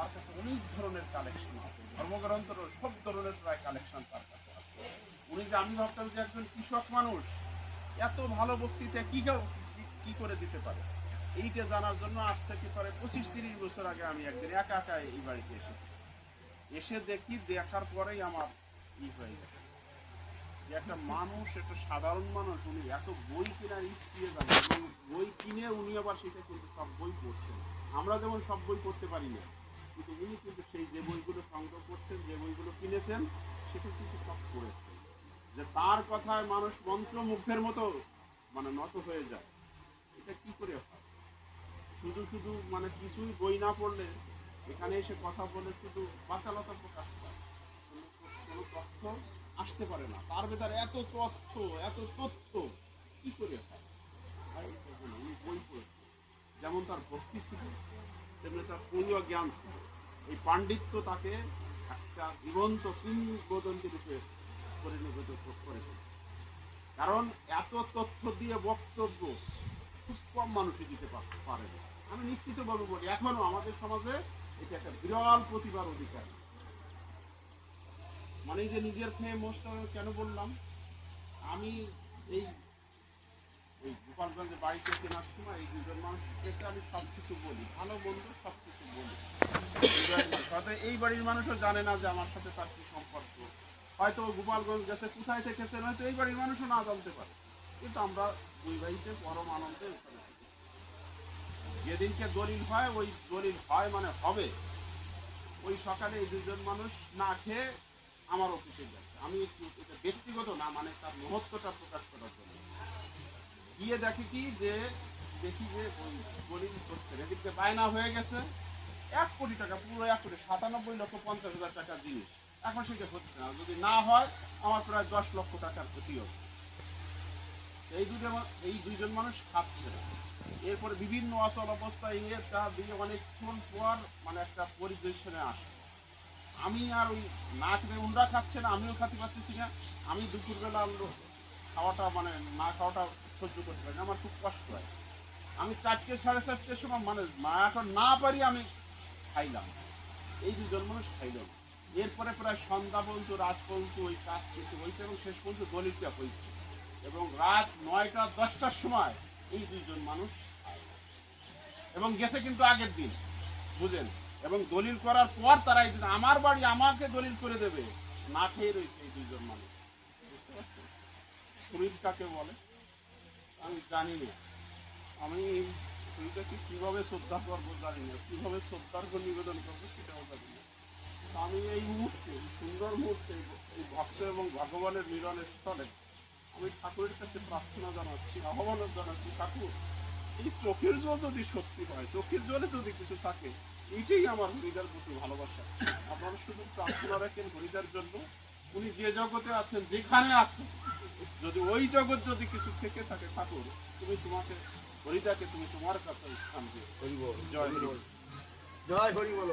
তার কাছে অনেক ধরনের কালেকশন আছে, ধর্মগ্রন্থের সব ধরনের প্রায় কালেকশন তার কাছে আছে। উনি যে, আমি ভাবতাম যে একজন কৃষক মানুষ এত ভালো বক্তৃতা কি করে দিতে পারে, এইটা জানার জন্য আজ থেকে প্রায় 25-30 বছর আগে আমি একদিন একা একা এই বাড়িতে এসে দেখি, দেখার পরেই আমার হয়ে গেছে যে একটা মানুষ, একটা সাধারণ মানুষ, উনি এত বই কেনার স্কিলে জানেন, এবং বই কিনে উনি আবার সেটা কিন্তু সব বই পড়ছেন। আমরা যেমন সব বই পড়তে পারি না, কিন্তু উনি কিন্তু সেই যে বইগুলো সংগ্রহ করছেন, যে বইগুলো কিনেছেন, সেটা কিন্তু সব পড়েছেন। যে তার কথায় মানুষ মন্ত্রমুগ্ধের মতো মানে নত হয়ে যায়, এটা কি করে হয়? শুধু শুধু মানে কিছুই বই না পড়লে এখানে এসে কথা বলে শুধু বাচালতা প্রকাশ পায়, কোনো তথ্য আসতে পারে না। তার ভেতরে এত তথ্য কি করে হয়? উনি বই পড়েছে, যেমন তার ভক্তি ছিল, তেমনি তার পূর্ণ জ্ঞান ছিল। এই পাণ্ডিত্য তাকে একটা জীবন্ত কিংবদন্তি রূপে পরিণত করেছে। কারণ এত তথ্য দিয়ে বক্তব্য খুব কম মানুষই দিতে পারে না। আমি নিশ্চিতভাবে বলি, এখনো আমাদের সমাজে এটা একটা বিরল প্রতিভার অধিকার। মানে যে নিজের খেয়ে মোস্ট কেন বললাম, আমি এই গোপালগঞ্জে বাড়িতে কেনার সময় এই দুজন মানুষকে আমি সব কিছু বলি, ভালো মন্দ সব কিছু বলি। হয়তো এই বাড়ির মানুষও জানে না যে আমার সাথে তার কি সম্পর্ক, হয়তো গোপালগঞ্জ গেছে, কোথায় থেকেছেন হয়তো এই বাড়ির মানুষও না জানতে পারে, কিন্তু আমরা দুই ভাইতে পরম আনন্দে ওখানে যেদিনকে দলিল হয়, ওই দলিল হয় মানে হবে, ওই সকালে এই দুজন মানুষ না খেয়ে আমার অফিসে যাচ্ছে। আমি একটু এটা ব্যক্তিগত না, মানে তার মহত্বটা প্রকাশ করার জন্য গিয়ে দেখি কি যে ওই দলিল হচ্ছে, এদিকে বায়না হয়ে গেছে 1 কোটি টাকা, পুরো 1 কোটি 97,50,000 টাকার জিনিস। এখন সেটা হচ্ছে না, যদি না হয় আমার প্রায় 10 লক্ষ টাকার ক্ষতি হবে। এই দুইজন মানুষ খাচ্ছে না। এরপরে বিভিন্ন অচল অবস্থায় এটা দিয়ে অনেকক্ষণ পর মানে একটা পরিদর্শনে আসে। আমি আর ওই না খেতে, উনরা খাচ্ছে না, আমিও খাতে পারতেছি না। আমি দুপুরবেলা খাওয়াটা মানে না খাওয়াটা সহ্য করতে পারি না, আমার খুব কষ্ট হয়। আমি 4টে 4:30টার সময় মানে এখন না পারি আমি খাইলাম, এই দুজন মানুষ খাইল না। এরপরে প্রায় সন্ধ্যা পর্যন্ত, রাত পর্যন্ত ওই কাজ কিন্তু হয়েছে, এবং শেষ পর্যন্ত দলিলটা হয়েছে, এবং রাত 9টা 10টার সময় এই দুইজন মানুষ এবং গেছে কিন্তু আগের দিন, বুঝেন, এবং দলিল করার পর তারা এই আমার বাড়ি আমাকে দলিল করে দেবে, না খেয়ে রয়েছে এই দুইজন মানুষ। বুঝতে পারছেন শরীর কাকে বলে আমি জানি না। আমি শরীরটাকে কিভাবে শ্রদ্ধা করবো জানি না, কিভাবে শ্রদ্ধার নিবেদন করবো সেটাও জানি না। আমি এই মুহূর্তে, সুন্দর মুহূর্তে, এই ভক্ত এবং ভগবানের মিলন স্থলে আমি ঠাকুরের কাছে প্রার্থনা জানাচ্ছি, আহ্বান জানাচ্ছি, ঠাকুর এই চোখের জল যদি সত্যি হয়, চোখের জলে যদি কিছু থাকে, এইটাই আমার হরিদার প্রতি ভালোবাসা। আপনারা শুধু প্রার্থনা রাখেন হরিদার জন্য, উনি যে জগতে আছেন, যেখানে আছেন, যদি ওই জগৎ যদি কিছু থেকে থাকে, ঠাকুর তুমি তোমাকে হরিদাকে তুমি তোমার কাছে স্থান দিও। জয় হরি বল, জয় হরি বল।